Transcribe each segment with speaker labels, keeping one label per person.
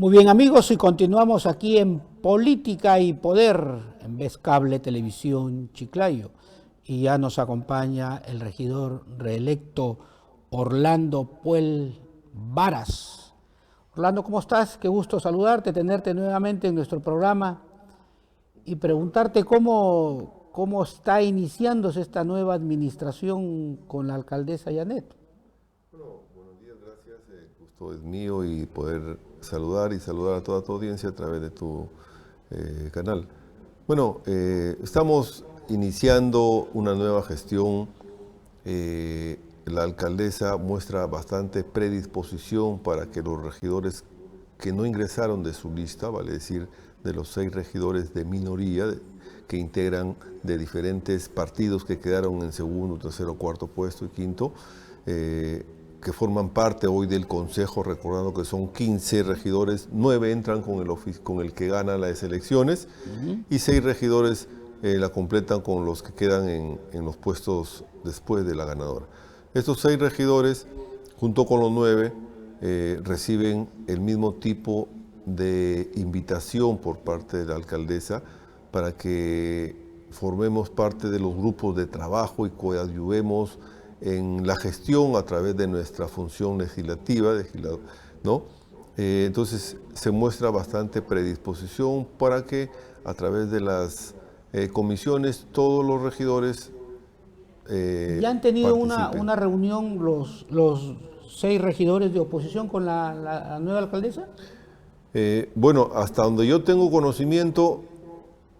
Speaker 1: Muy bien, amigos, y continuamos aquí en Política y Poder, en Vez Cable Televisión Chiclayo. Y ya nos acompaña el regidor reelecto Orlando Puel Varas. Orlando, ¿cómo estás? Qué gusto saludarte, tenerte nuevamente en nuestro programa y preguntarte cómo está iniciándose esta nueva administración con la alcaldesa Yanet.
Speaker 2: Bueno, buenos días, gracias. El gusto es mío y poder saludar a toda tu audiencia a través de tu canal. Bueno, estamos iniciando una nueva gestión. La alcaldesa muestra bastante predisposición para que los regidores que no ingresaron de su lista, vale decir, de los 6 regidores de minoría que integran de diferentes partidos que quedaron en segundo, tercero, cuarto puesto y quinto, que forman parte hoy del Consejo, recordando que son 15 regidores, 9 entran con el que gana las elecciones y 6 regidores la completan con los que quedan en los puestos después de la ganadora. Estos 6 regidores, junto con los 9, reciben el mismo tipo de invitación por parte de la alcaldesa para que formemos parte de los grupos de trabajo y coadyuvemos en la gestión a través de nuestra función legislativa, ¿no? Entonces se muestra bastante predisposición para que a través de las comisiones todos los regidores
Speaker 1: ¿Ya han tenido una reunión los 6 regidores de oposición con la nueva alcaldesa?
Speaker 2: Bueno, hasta donde yo tengo conocimiento,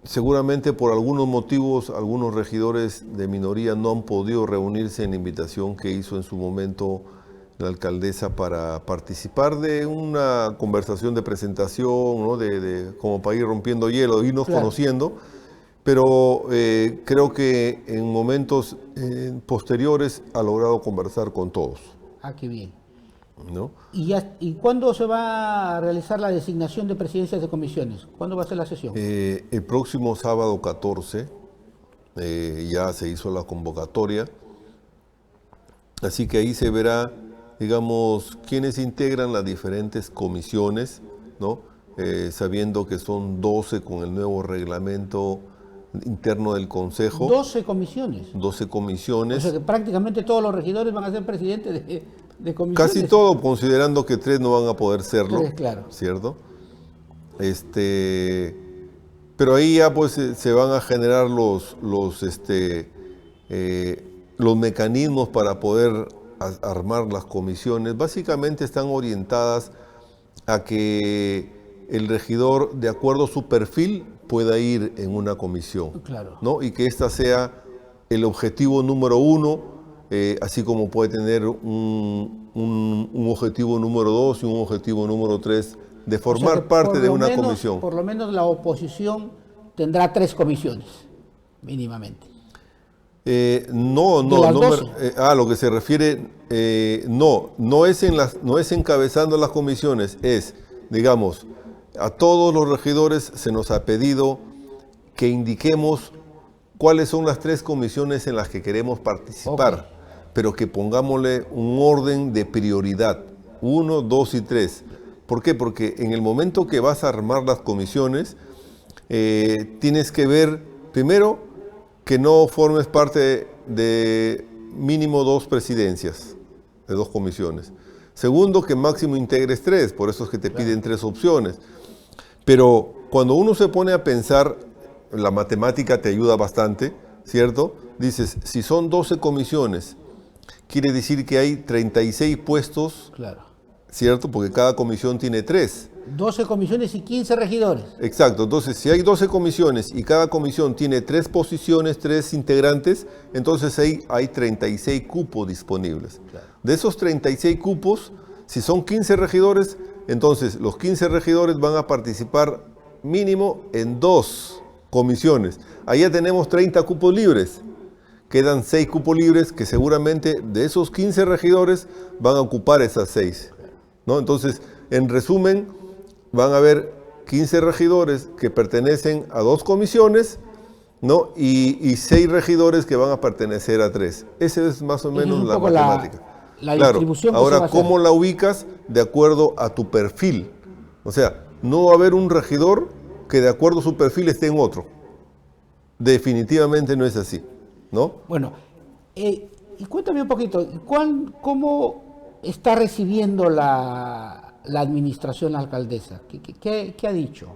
Speaker 2: seguramente por algunos motivos, algunos regidores de minoría no han podido reunirse en la invitación que hizo en su momento la alcaldesa para participar de una conversación de presentación, ¿no? Como para ir rompiendo hielo, irnos conociendo, pero creo que en momentos posteriores ha logrado conversar con todos.
Speaker 1: Ah, qué bien.
Speaker 2: ¿No?
Speaker 1: ¿Y cuándo se va a realizar la designación de presidencias de comisiones? ¿Cuándo va a ser la sesión?
Speaker 2: El próximo sábado 14 ya se hizo la convocatoria, así que ahí se verá, digamos, quiénes integran las diferentes comisiones, ¿no? Sabiendo que son 12 con el nuevo reglamento interno del Consejo.
Speaker 1: 12 comisiones.
Speaker 2: 12 comisiones.
Speaker 1: O sea que prácticamente todos los regidores van a ser presidentes de comisiones.
Speaker 2: Casi todo, considerando que 3 no van a poder serlo.
Speaker 1: 3, claro.
Speaker 2: ¿Cierto? Pero ahí ya pues se van a generar los mecanismos para poder armar las comisiones. Básicamente están orientadas a que el regidor, de acuerdo a su perfil, pueda ir en una comisión,
Speaker 1: claro,
Speaker 2: ¿no? Y que esta sea el objetivo número 1, así como puede tener un objetivo número 2 y un objetivo número 3 de formar parte de una comisión.
Speaker 1: Por lo menos la oposición tendrá 3 comisiones, mínimamente.
Speaker 2: Lo que se refiere, no es encabezando las comisiones, es, digamos, a todos los regidores se nos ha pedido que indiquemos cuáles son las 3 comisiones en las que queremos participar, pero que pongámosle un orden de prioridad, 1, 2 y 3. ¿Por qué? Porque en el momento que vas a armar las comisiones, tienes que ver, primero, que no formes parte de mínimo 2 presidencias, de 2 comisiones. Segundo, que máximo integres 3, por eso es que te piden 3 opciones. Pero cuando uno se pone a pensar, la matemática te ayuda bastante, ¿cierto? Dices, si son 12 comisiones, quiere decir que hay 36 puestos,
Speaker 1: claro,
Speaker 2: ¿cierto? Porque cada comisión tiene 3.
Speaker 1: 12 comisiones y 15 regidores.
Speaker 2: Exacto, entonces si hay 12 comisiones y cada comisión tiene 3 posiciones, 3 integrantes, entonces ahí hay 36 cupos disponibles. Claro. De esos 36 cupos, si son 15 regidores, entonces los 15 regidores van a participar mínimo en 2 comisiones. Ahí ya tenemos 30 cupos libres. Quedan 6 cupos libres que seguramente de esos 15 regidores van a ocupar esas 6, ¿no? Entonces, en resumen, van a haber 15 regidores que pertenecen a 2 comisiones, ¿no? Y 6 regidores que van a pertenecer a 3. Esa es más o menos la matemática.
Speaker 1: La distribución.
Speaker 2: Ahora, ¿cómo la ubicas? De acuerdo a tu perfil. O sea, no va a haber un regidor que de acuerdo a su perfil esté en otro. Definitivamente no es así, ¿no?
Speaker 1: Bueno, y cuéntame un poquito, ¿cómo está recibiendo la administración la alcaldesa? ¿Qué ha dicho?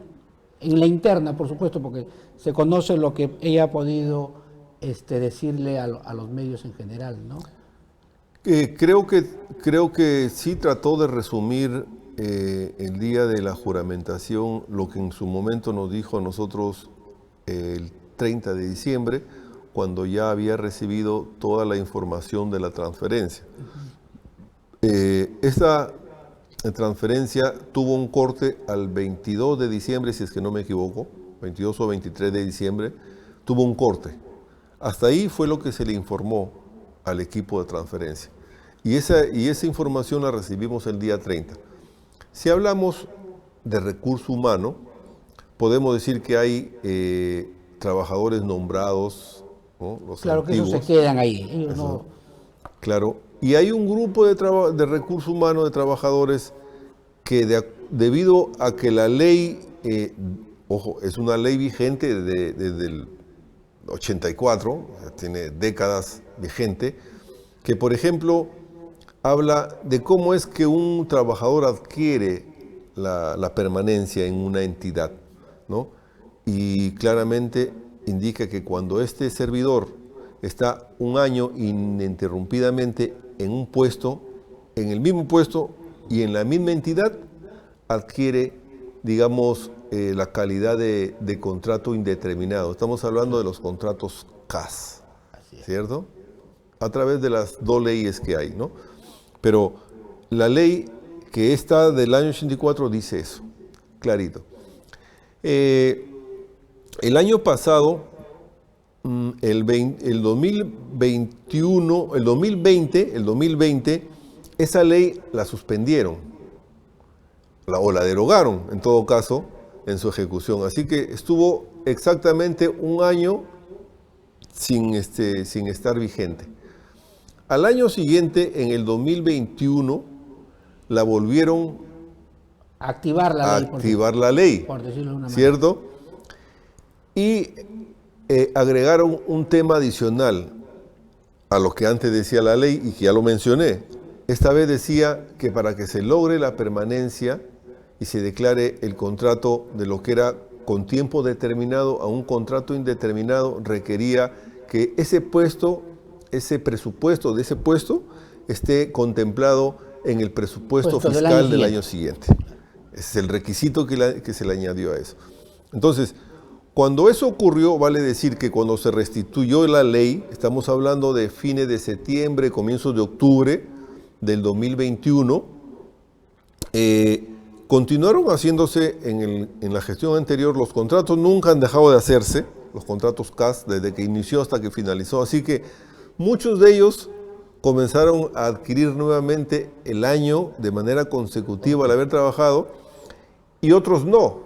Speaker 1: En la interna, por supuesto, porque se conoce lo que ella ha podido decirle a los medios en general, ¿no?
Speaker 2: Creo que sí trató de resumir el día de la juramentación lo que en su momento nos dijo a nosotros el 30 de diciembre, cuando ya había recibido toda la información de la transferencia. Esta transferencia tuvo un corte al 22 de diciembre, si es que no me equivoco, 22 o 23 de diciembre, tuvo un corte. Hasta ahí fue lo que se le informó al equipo de transferencia. Y esa información la recibimos el día 30. Si hablamos de recurso humano, podemos decir que hay trabajadores nombrados, ¿no? Los
Speaker 1: claro
Speaker 2: antiguos,
Speaker 1: que esos se quedan ahí. Ellos no...
Speaker 2: Claro, y hay un grupo de recursos humanos, de trabajadores, que debido a que la ley, ojo, es una ley vigente desde el 84, o sea, tiene décadas vigente, que por ejemplo habla de cómo es que un trabajador adquiere la permanencia en una entidad, ¿no? Y claramente indica que cuando este servidor está un año ininterrumpidamente en un puesto, en el mismo puesto y en la misma entidad, adquiere, digamos, la calidad de contrato indeterminado. Estamos hablando de los contratos CAS, ¿cierto? A través de las dos leyes que hay, ¿no? Pero la ley que está del año 84 dice eso, clarito. El año pasado, el 2020, esa ley la suspendieron, o la derogaron, en todo caso, en su ejecución. Así que estuvo exactamente un año sin estar vigente. Al año siguiente, en el 2021, la volvieron
Speaker 1: a activar
Speaker 2: la ley,
Speaker 1: por decirlo de una manera.
Speaker 2: ¿Cierto? Y agregaron un tema adicional a lo que antes decía la ley y que ya lo mencioné. Esta vez decía que para que se logre la permanencia y se declare el contrato de lo que era con tiempo determinado a un contrato indeterminado, requería que ese presupuesto de ese puesto esté contemplado en el presupuesto fiscal del año siguiente. Ese es el requisito que se le añadió a eso. Entonces, cuando eso ocurrió, vale decir que cuando se restituyó la ley, estamos hablando de fines de septiembre, comienzos de octubre del 2021, continuaron haciéndose en la gestión anterior. Los contratos nunca han dejado de hacerse, los contratos CAS, desde que inició hasta que finalizó. Así que muchos de ellos comenzaron a adquirir nuevamente el año de manera consecutiva al haber trabajado y otros no,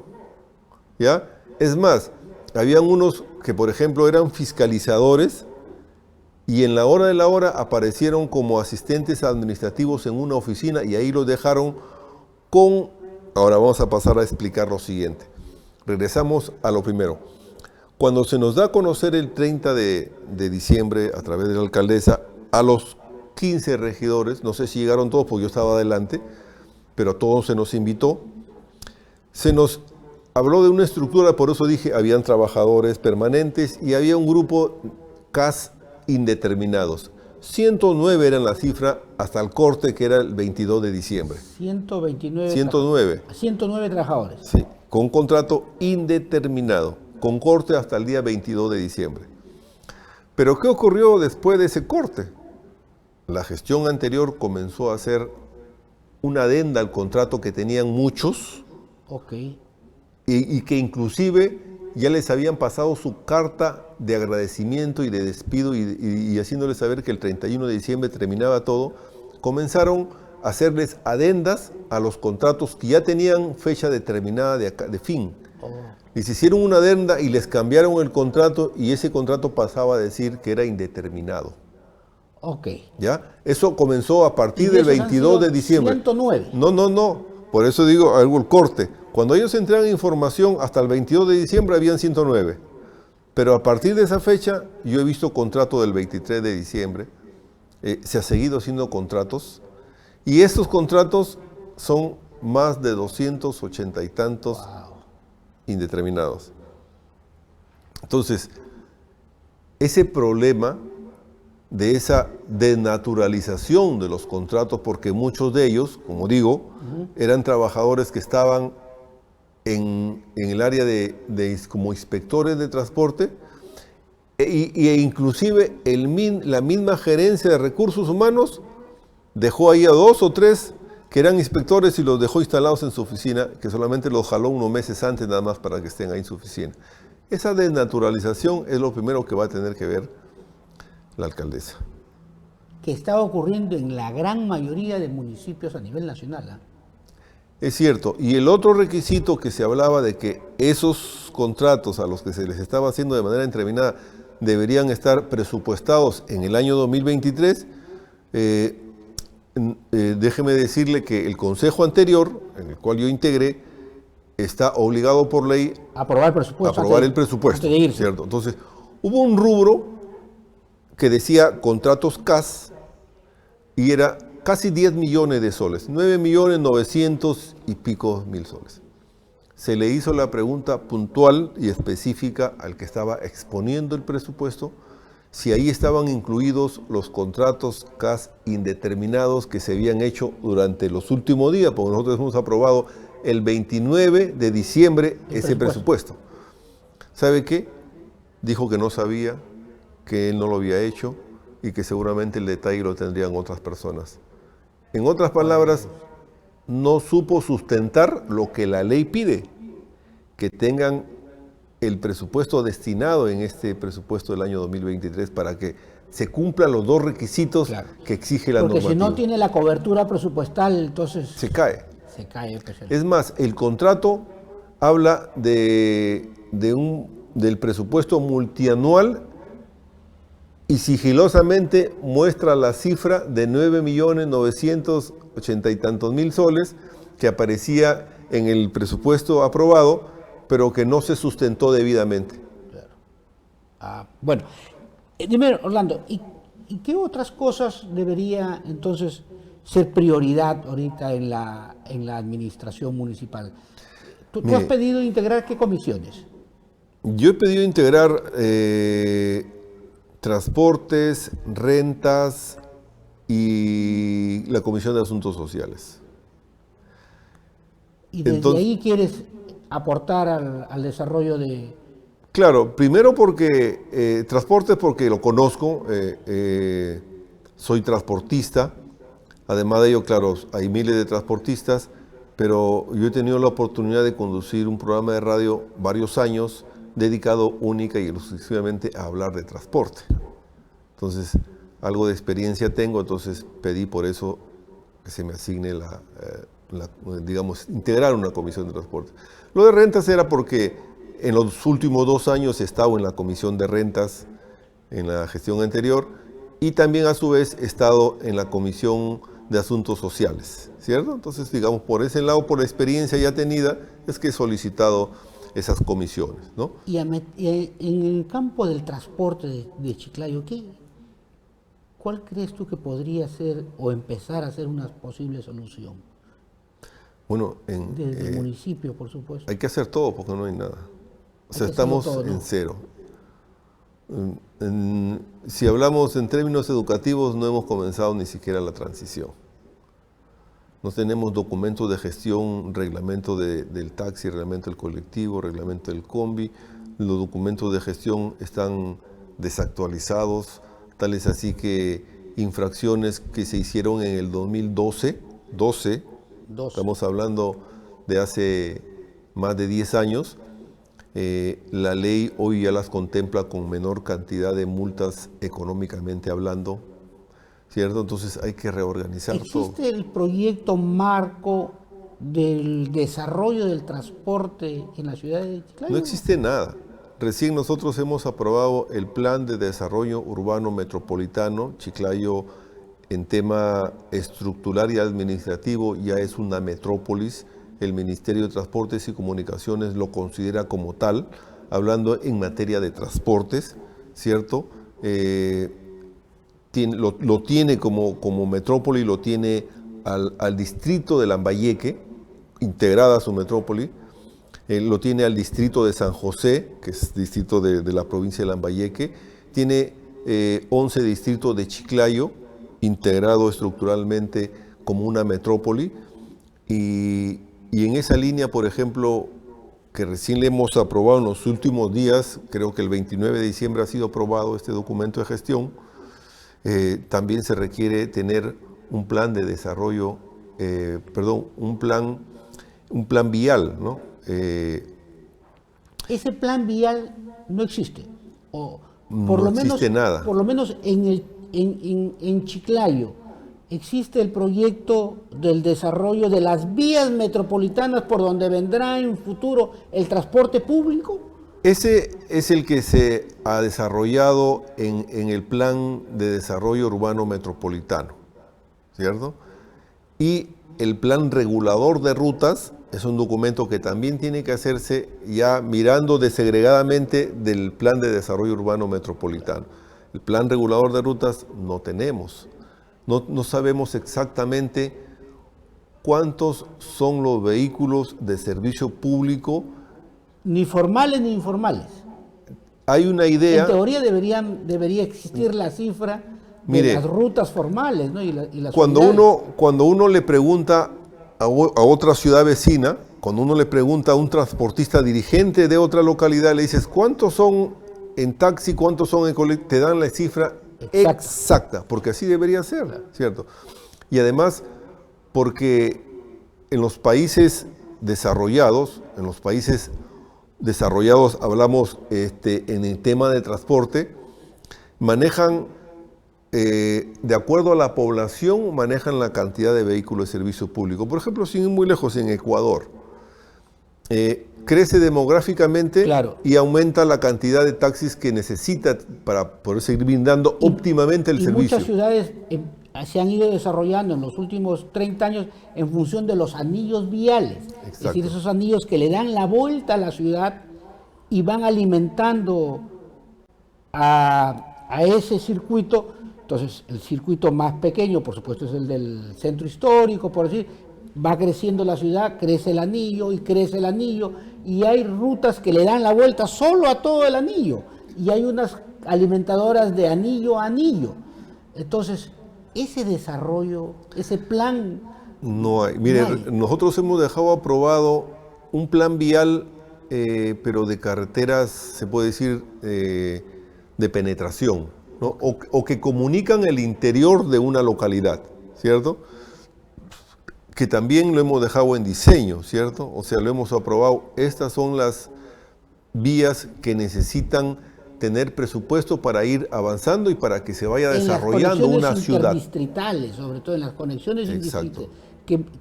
Speaker 2: ¿ya? Es más, habían unos que, por ejemplo, eran fiscalizadores y en la hora de la hora aparecieron como asistentes administrativos en una oficina y ahí los dejaron con... Ahora vamos a pasar a explicar lo siguiente. Regresamos a lo primero. Cuando se nos da a conocer el 30 de diciembre a través de la alcaldesa a los 15 regidores, no sé si llegaron todos porque yo estaba adelante, pero a todos se nos invitó, se nos habló de una estructura, por eso dije, habían trabajadores permanentes y había un grupo CAS indeterminados. 109 eran la cifra hasta el corte que era el 22 de diciembre.
Speaker 1: 109 trabajadores.
Speaker 2: Sí, con un contrato indeterminado, con corte hasta el día 22 de diciembre. Pero ¿qué ocurrió después de ese corte? La gestión anterior comenzó a hacer una adenda al contrato que tenían muchos.
Speaker 1: Ok.
Speaker 2: Y que inclusive ya les habían pasado su carta de agradecimiento y de despido y haciéndoles saber que el 31 de diciembre terminaba todo, comenzaron a hacerles adendas a los contratos que ya tenían fecha determinada de fin. Les hicieron una adenda y les cambiaron el contrato y ese contrato pasaba a decir que era indeterminado.
Speaker 1: Ok.
Speaker 2: ¿Ya? Eso comenzó a partir del 22 de diciembre.
Speaker 1: 109.
Speaker 2: No. por eso digo algo el corte. Cuando ellos entregan información hasta el 22 de diciembre habían 109. Pero a partir de esa fecha yo he visto contrato del 23 de diciembre. Se ha seguido haciendo contratos. Y estos contratos son más de 280 y tantos indeterminados. Entonces, ese problema de esa desnaturalización de los contratos, porque muchos de ellos, como digo, eran trabajadores que estaban en el área como inspectores de transporte, e inclusive la misma gerencia de recursos humanos dejó ahí a 2 o 3 que eran inspectores y los dejó instalados en su oficina, que solamente los jaló unos meses antes nada más para que estén ahí en su oficina. Esa desnaturalización es lo primero que va a tener que ver la alcaldesa.
Speaker 1: Que está ocurriendo en la gran mayoría de municipios a nivel nacional.
Speaker 2: Es cierto. Y el otro requisito que se hablaba de que esos contratos a los que se les estaba haciendo de manera indeterminada deberían estar presupuestados en el año 2023, déjeme decirle que el consejo anterior, en el cual yo integré, está obligado por ley
Speaker 1: a aprobar el presupuesto.
Speaker 2: Antes de irse. ¿Cierto? Entonces, hubo un rubro que decía contratos CAS y era casi 10 millones de soles, 9.900.000 y pico soles. Se le hizo la pregunta puntual y específica al que estaba exponiendo el presupuesto, si ahí estaban incluidos los contratos CAS indeterminados que se habían hecho durante los últimos días, porque nosotros hemos aprobado el 29 de diciembre ese presupuesto. ¿Sabe qué? Dijo que no sabía, que él no lo había hecho y que seguramente el detalle lo tendrían otras personas. En otras palabras, no supo sustentar lo que la ley pide, que tengan el presupuesto destinado en este presupuesto del año 2023 para que se cumplan los dos requisitos que exige la normativa.
Speaker 1: Porque si no tiene la cobertura presupuestal, entonces
Speaker 2: se cae.
Speaker 1: Se cae.
Speaker 2: Es más, el contrato habla del presupuesto multianual y sigilosamente muestra la cifra de 9.980.000 y tantos soles que aparecía en el presupuesto aprobado, pero que no se sustentó debidamente.
Speaker 1: Claro. Bueno, dime, Orlando, ¿y qué otras cosas debería entonces ser prioridad ahorita en la administración municipal? ¿Tú has pedido integrar qué comisiones?
Speaker 2: Yo he pedido integrar transportes, rentas y la Comisión de Asuntos Sociales.
Speaker 1: ¿Y desde ahí quieres aportar al desarrollo de...?
Speaker 2: Claro, primero porque transportes, porque lo conozco, soy transportista. Además de ello, claro, hay miles de transportistas, pero yo he tenido la oportunidad de conducir un programa de radio varios años dedicado única y exclusivamente a hablar de transporte. Entonces, algo de experiencia tengo, entonces pedí por eso que se me asigne digamos, integrar una comisión de transporte. Lo de rentas era porque en los últimos 2 años he estado en la comisión de rentas en la gestión anterior y también a su vez he estado en la comisión de asuntos sociales, ¿cierto? Entonces, digamos, por ese lado, por la experiencia ya tenida, es que he solicitado esas comisiones, ¿no?
Speaker 1: Y en el campo del transporte de Chiclayo, ¿cuál crees tú que podría ser o empezar a ser una posible solución?
Speaker 2: Bueno,
Speaker 1: desde el municipio, por supuesto.
Speaker 2: Hay que hacer todo porque no hay nada. O sea, estamos en cero. Si hablamos en términos educativos, no hemos comenzado ni siquiera la transición. No tenemos documentos de gestión, reglamento del taxi, reglamento del colectivo, reglamento del combi. Los documentos de gestión están desactualizados, tal es así que infracciones que se hicieron en el 2012, estamos hablando de hace más de 10 años, la ley hoy ya las contempla con menor cantidad de multas económicamente hablando, ¿cierto? Entonces hay que reorganizar todo.
Speaker 1: ¿Existe el proyecto marco del desarrollo del transporte en la ciudad de Chiclayo?
Speaker 2: No existe nada. Recién nosotros hemos aprobado el Plan de Desarrollo Urbano Metropolitano Chiclayo en tema estructural y administrativo ya es una metrópolis. El Ministerio de Transportes y Comunicaciones lo considera como tal, hablando en materia de transportes, ¿cierto? Lo tiene como metrópoli, lo tiene al distrito de Lambayeque, integrada a su metrópoli, lo tiene al distrito de San José, que es distrito de la provincia de Lambayeque, tiene 11 distritos de Chiclayo, integrado estructuralmente como una metrópoli, y en esa línea, por ejemplo, que recién le hemos aprobado en los últimos días, creo que el 29 de diciembre ha sido aprobado este documento de gestión, también se requiere tener un plan de desarrollo, un plan vial, ¿no?
Speaker 1: Ese plan vial no existe, o
Speaker 2: no existe nada.
Speaker 1: Por lo menos en Chiclayo existe el proyecto del desarrollo de las vías metropolitanas por donde vendrá en futuro el transporte público.
Speaker 2: Ese es el que se ha desarrollado en el Plan de Desarrollo Urbano Metropolitano, ¿cierto? Y el Plan Regulador de Rutas es un documento que también tiene que hacerse ya mirando desegregadamente del Plan de Desarrollo Urbano Metropolitano. El Plan Regulador de Rutas no tenemos. No sabemos exactamente cuántos son los vehículos de servicio público.
Speaker 1: Ni formales ni informales.
Speaker 2: Hay una idea.
Speaker 1: En teoría debería existir la cifra de las rutas formales, ¿no? y las
Speaker 2: cuando uno le pregunta a otra ciudad vecina, cuando uno le pregunta a un transportista dirigente de otra localidad, le dices, ¿cuántos son en taxi, cuántos son en colectivo? Te dan la cifra exacta, porque así debería ser, ¿cierto? Y además, porque en los países desarrollados, hablamos en el tema de transporte, manejan, de acuerdo a la población, manejan la cantidad de vehículos de servicio público. Por ejemplo, sin ir muy lejos, en Ecuador, crece demográficamente, claro, y aumenta la cantidad de taxis que necesita para poder seguir brindando óptimamente el servicio.
Speaker 1: Muchas ciudades se han ido desarrollando en los últimos 30 años en función de los anillos viales. Exacto. Es decir, esos anillos que le dan la vuelta a la ciudad y van alimentando a ese circuito. Entonces, el circuito más pequeño, por supuesto, es el del centro histórico, por decir, va creciendo la ciudad, crece el anillo y crece el anillo, y hay rutas que le dan la vuelta solo a todo el anillo, y hay unas alimentadoras de anillo a anillo. Entonces, ese desarrollo, ese plan...
Speaker 2: No hay. Mire, nosotros hemos dejado aprobado un plan vial, pero de carreteras, se puede decir, de penetración, ¿no? O que comunican el interior de una localidad, ¿cierto? Que también lo hemos dejado en diseño, ¿cierto? O sea, lo hemos aprobado. Estas son las vías que necesitan tener presupuesto para ir avanzando y para que se vaya desarrollando una ciudad.
Speaker 1: Interdistritales, sobre todo en las conexiones interdistritales,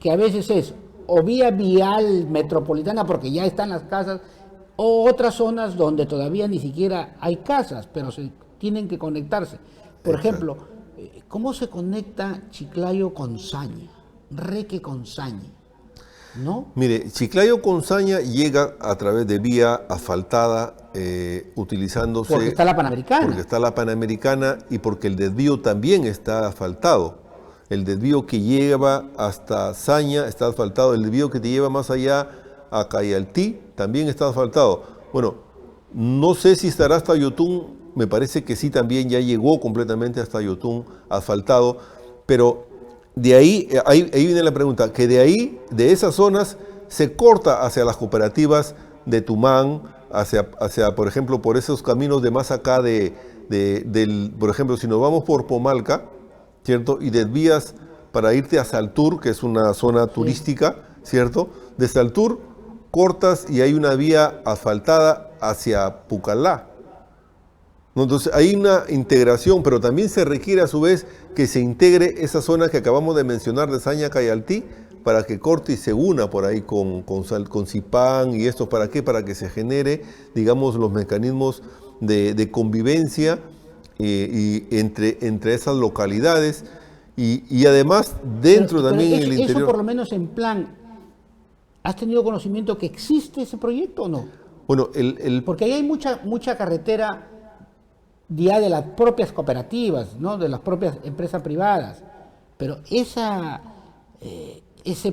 Speaker 1: que a veces es o vía vial metropolitana porque ya están las casas, o otras zonas donde todavía ni siquiera hay casas, pero se tienen que conectarse. Por ejemplo, ¿cómo se conecta Chiclayo con Saña? Reque con Saña, ¿no?
Speaker 2: Mire, Chiclayo con Saña llega a través de vía asfaltada, utilizándose...
Speaker 1: Porque está la Panamericana.
Speaker 2: Porque está la Panamericana y porque el desvío también está asfaltado. El desvío que lleva hasta Saña está asfaltado. El desvío que te lleva más allá a Cayaltí también está asfaltado. Bueno, no sé si estará hasta Yotún, me parece que sí, también ya llegó completamente hasta Yotún asfaltado, pero de ahí viene la pregunta, que de esas zonas, se corta hacia las cooperativas de Tumán, hacia por ejemplo, por esos caminos de más acá por ejemplo, si nos vamos por Pomalca, ¿cierto? Y desvías para irte a Saltur, que es una zona turística, ¿cierto? De Saltur cortas y hay una vía asfaltada hacia Pucallá. Entonces hay una integración, pero también se requiere a su vez que se integre esa zona que acabamos de mencionar de Saña Cayaltí para que corte y se una por ahí con Zipán y esto. ¿Para qué? Para que se genere, digamos, los mecanismos de convivencia y entre esas localidades. Y además, dentro también en el
Speaker 1: Eso
Speaker 2: interior.
Speaker 1: por lo menos en plan, ¿has tenido conocimiento que existe ese proyecto o no?
Speaker 2: Bueno,
Speaker 1: Porque ahí hay mucha carretera ya de las propias cooperativas, ¿no? De las propias empresas privadas. Pero ese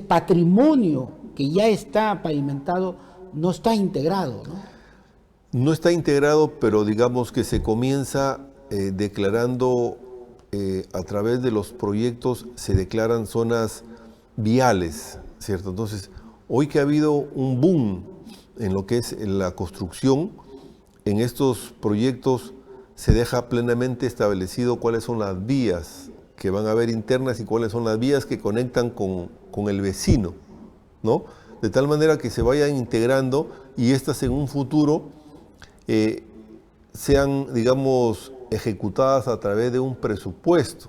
Speaker 1: patrimonio que ya está pavimentado no está integrado, ¿no?
Speaker 2: no está integrado, pero digamos que se comienza declarando, a través de los proyectos, se declaran zonas viales, ¿cierto? Entonces, hoy que ha habido un boom en lo que es la construcción, en estos proyectos se deja plenamente establecido cuáles son las vías que van a haber internas y cuáles son las vías que conectan con el vecino, ¿no? De tal manera que se vayan integrando y estas en un futuro sean, digamos, ejecutadas a través de un presupuesto,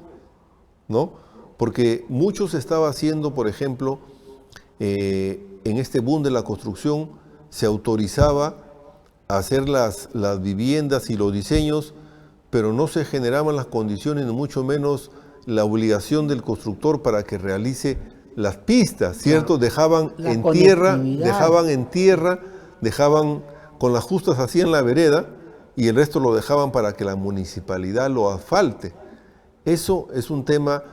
Speaker 2: ¿no? Porque mucho se estaba haciendo, por ejemplo, en este boom de la construcción, se autorizaba a hacer las viviendas y los diseños, pero no se generaban las condiciones, ni mucho menos la obligación del constructor para que realice las pistas, ¿cierto? Dejaban en tierra, dejaban con las justas hacían la vereda y el resto lo dejaban para que la municipalidad lo asfalte. Eso es un tema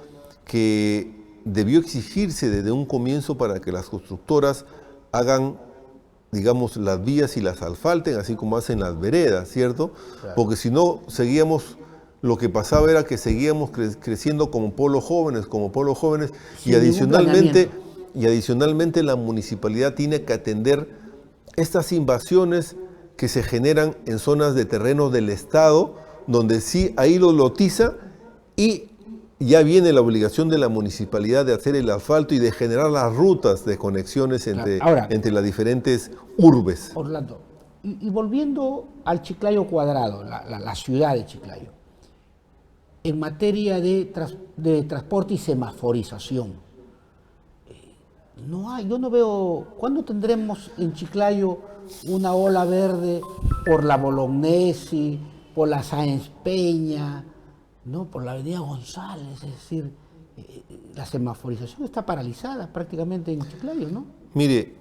Speaker 2: que debió exigirse desde un comienzo para que las constructoras hagan, digamos, las vías y las asfalten, así como hacen las veredas, ¿cierto? Claro. Porque si no, lo que pasaba era que seguíamos creciendo como pueblos jóvenes, y adicionalmente la municipalidad tiene que atender estas invasiones que se generan en zonas de terrenos del Estado, donde sí ahí lo lotiza y ya viene la obligación de la municipalidad de hacer el asfalto y de generar las rutas de conexiones entre las diferentes urbes.
Speaker 1: Orlando, y volviendo al Chiclayo cuadrado, la ciudad de Chiclayo, en materia de transporte y semaforización, yo no veo, ¿cuándo tendremos en Chiclayo una ola verde por la Bolognesi, por la Sáenz Peña, ¿no? Por la avenida González? Es decir, la semaforización está paralizada prácticamente en Chiclayo, ¿no?
Speaker 2: Mire,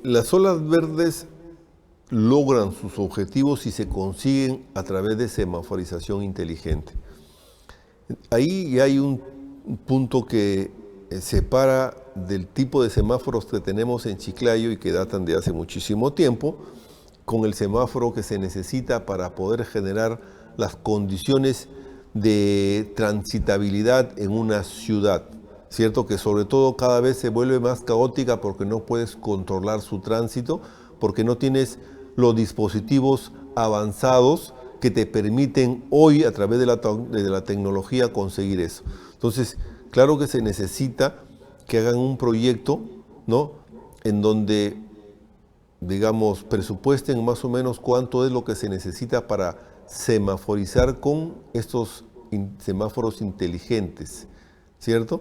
Speaker 2: las olas verdes logran sus objetivos si se consiguen a través de semaforización inteligente. Ahí ya hay un punto que separa del tipo de semáforos que tenemos en Chiclayo y que datan de hace muchísimo tiempo, con el semáforo que se necesita para poder generar las condiciones de transitabilidad en una ciudad, ¿cierto? Que sobre todo cada vez se vuelve más caótica porque no puedes controlar su tránsito, porque no tienes los dispositivos avanzados que te permiten hoy, a través de la tecnología, conseguir eso. Entonces, claro que se necesita que hagan un proyecto, ¿no? En donde, digamos, presupuesten más o menos cuánto es lo que se necesita para semaforizar con estos semáforos inteligentes, ¿cierto?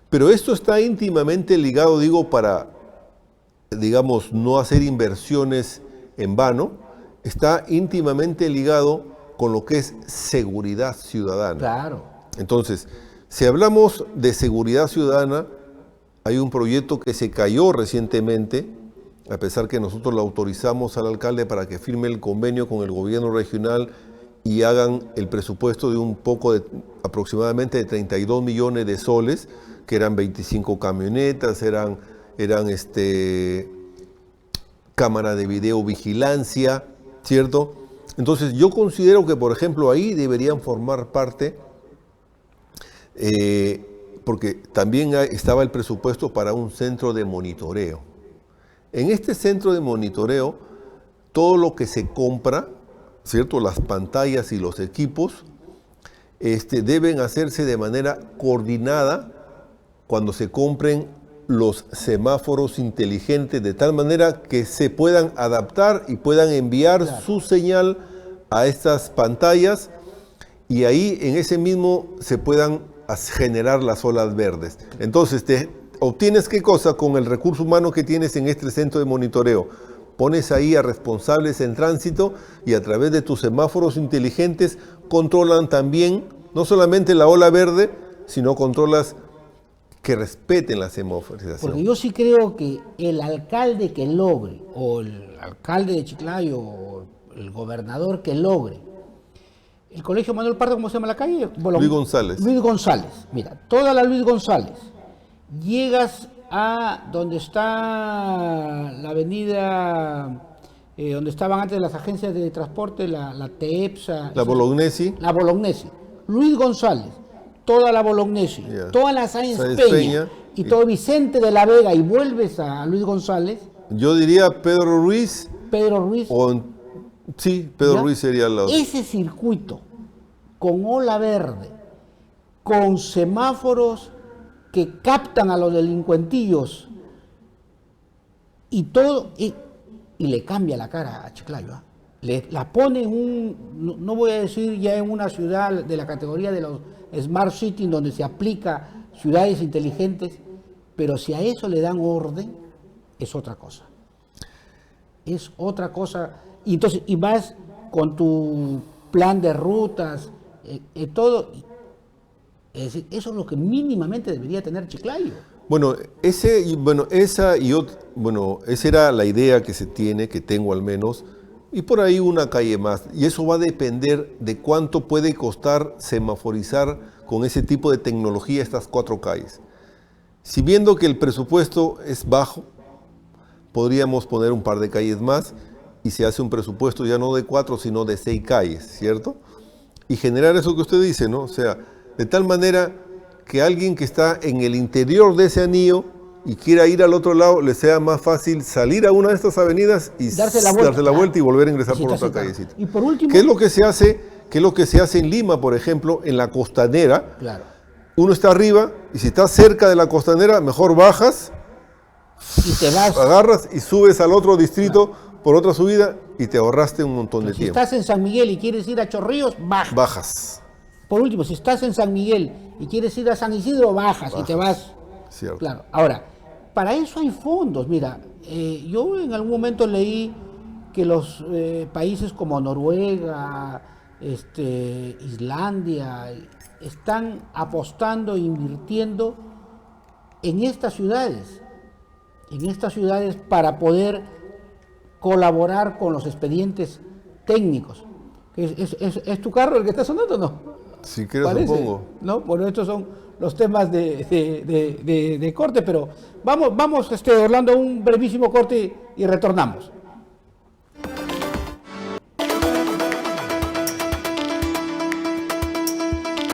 Speaker 2: Pero esto está íntimamente ligado, digo, para, digamos, no hacer inversiones en vano, está íntimamente ligado con lo que es seguridad ciudadana.
Speaker 1: Claro.
Speaker 2: Entonces, si hablamos de seguridad ciudadana, hay un proyecto que se cayó recientemente, a pesar que nosotros lo autorizamos al alcalde para que firme el convenio con el gobierno regional y hagan el presupuesto de aproximadamente de 32 millones de soles, que eran 25 camionetas, eran cámara de videovigilancia, ¿cierto? Entonces yo considero que, por ejemplo, ahí deberían formar parte, porque también estaba el presupuesto para un centro de monitoreo. En este centro de monitoreo, todo lo que se compra, ¿cierto? Las pantallas y los equipos, deben hacerse de manera coordinada cuando se compren los semáforos inteligentes, de tal manera que se puedan adaptar y puedan enviar su señal a estas pantallas y ahí en ese mismo se puedan generar las olas verdes. Entonces, obtienes ¿qué cosa? Con el recurso humano que tienes en este centro de monitoreo. Pones ahí a responsables en tránsito y a través de tus semáforos inteligentes controlan también no solamente la ola verde, si no controlas que respeten la semaforización.
Speaker 1: Porque yo sí creo que el alcalde que logre, o el alcalde de Chiclayo, o el gobernador que logre, el colegio Manuel Pardo, ¿cómo se llama la calle?
Speaker 2: Luis González.
Speaker 1: Luis González. Mira, toda la Luis González. Llegas a donde está la avenida, donde estaban antes las agencias de transporte, la TEPSA.
Speaker 2: La Bolognesi.
Speaker 1: La Bolognesi. Luis González, toda la Bolognesi, toda la Sáenz Peña y todo Vicente de la Vega, y vuelves a Luis González.
Speaker 2: Yo diría Pedro Ruiz.
Speaker 1: Pedro Ruiz.
Speaker 2: Sí, Pedro Ruiz sería la...
Speaker 1: Ese circuito con ola verde, con semáforos que captan a los delincuentillos y todo, y le cambia la cara a Chiclayo. La pone no voy a decir ya en una ciudad de la categoría de los Smart City, donde se aplica ciudades inteligentes, pero si a eso le dan orden, es otra cosa. Es otra cosa. Y entonces, y vas con tu plan de rutas, todo. Es decir, eso es lo que mínimamente debería tener Chiclayo.
Speaker 2: Esa era la idea que se tiene, que tengo al menos, y por ahí una calle más. Y eso va a depender de cuánto puede costar semaforizar con ese tipo de tecnología estas 4 calles. Si viendo que el presupuesto es bajo, podríamos poner un par de calles más y se hace un presupuesto ya no de 4, sino de 6 calles, ¿cierto? Y generar eso que usted dice, ¿no? O sea, de tal manera que alguien que está en el interior de ese anillo y quiera ir al otro lado, le sea más fácil salir a una de estas avenidas y darse la vuelta y volver a ingresar por otra callecita.
Speaker 1: Y por último,
Speaker 2: ¿Qué es lo que se hace? ¿Qué es lo que se hace en Lima, por ejemplo, en la costanera?
Speaker 1: claro,
Speaker 2: Uno está arriba y si estás cerca de la costanera, mejor bajas,
Speaker 1: y te vas,
Speaker 2: agarras y subes al otro distrito por otra subida y te ahorraste un montón de
Speaker 1: si
Speaker 2: tiempo.
Speaker 1: estás en San Miguel y quieres ir a Chorrillos,
Speaker 2: Bajas.
Speaker 1: Por último, si estás en San Miguel y quieres ir a San Isidro, bajas y te vas.
Speaker 2: Cierto.
Speaker 1: Claro. Ahora, para eso hay fondos. Mira, yo en algún momento leí que los países como Noruega, Islandia, están apostando e invirtiendo en estas ciudades para poder colaborar con los expedientes técnicos. ¿Es tu carro el que está sonando o no?
Speaker 2: Si quieres,
Speaker 1: Parece,
Speaker 2: supongo.
Speaker 1: ¿no? Bueno, estos son los temas de corte, pero vamos Orlando, a un brevísimo corte y retornamos.